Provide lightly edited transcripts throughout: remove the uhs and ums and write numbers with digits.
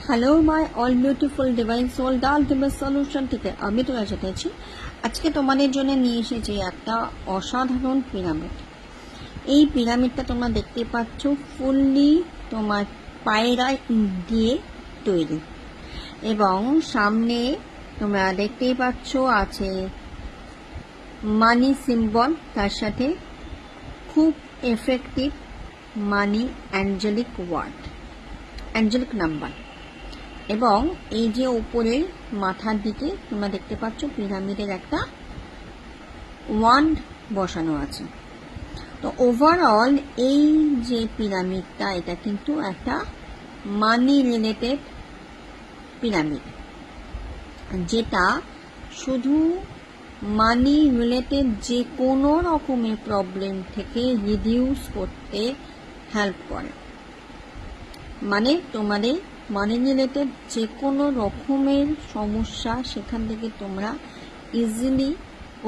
Hello my all beautiful divine soul the ultimate solution থেকে আমি তোলা যেতেছি। আজকে তোমাদের জন্য নিয়ে এসেছি একটা অসাধারণ পিরামিড। এই পিরামিডটা তোমরা দেখতে পাচ্ছ ফুললি তোমার পায়রা ইট দিয়ে তৈরি, এবং সামনে তোমরা দেখতেই পাচ্ছ আছে মানি সিম্বল, তার সাথে খুব এফেক্টিভ মানি অ্যাঞ্জেলিক ওয়ার্ড, অ্যাঞ্জেলিক নাম্বার। এবং এই যে উপরের মাথার দিকে তোমরা দেখতে পাচ্ছ পিরামিডের একটা ওয়ান্ড বসানো আছে। তো ওভারঅল এই যে পিরামিডটা, এটা কিন্তু একটা মানি রিলেটেড পিরামিড, যেটা শুধু মানি রিলেটেড যে কোনো রকমের প্রবলেম থেকে রিডিউস করতে হেল্প করে। মানে তোমাদের মানি রিলেটেড যে কোনো রকমের সমস্যা, সেখান থেকে তোমরা ইজিলি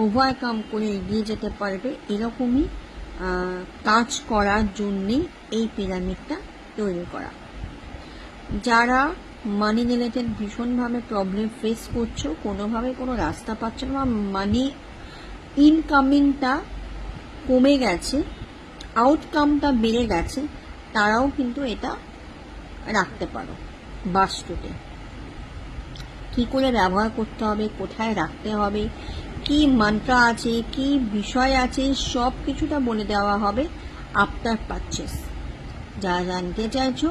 ওভারকাম করে এগিয়ে যেতে পারবে, এরকমই কাজ করার জন্যে এই পিরামিডটা তৈরি করা। যারা মানি রিলেটেড ভীষণভাবে প্রবলেম ফেস করছো, কোনোভাবে কোনো রাস্তা পাচ্ছ না, মানি ইনকামিংটা কমে গেছে, আউটকামটা বেড়ে গেছে, তারাও কিন্তু এটা রাখতে পারো। বাস্তুতে কি করে ব্যবহার করতে হবে, কোথায় রাখতে হবে, কি মন্ত্র আছে, কি বিষয় আছে, সব কিছুটা বলে দেওয়া হবে আফটার পারচেস। যারা জানতে চাইছো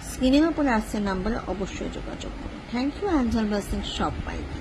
স্ক্রিনের উপরে আসছে নাম্বারে অবশ্যই যোগাযোগ করো। থ্যাংক ইউ, অ্যাঞ্জেল ব্লেসিং সবাইকে।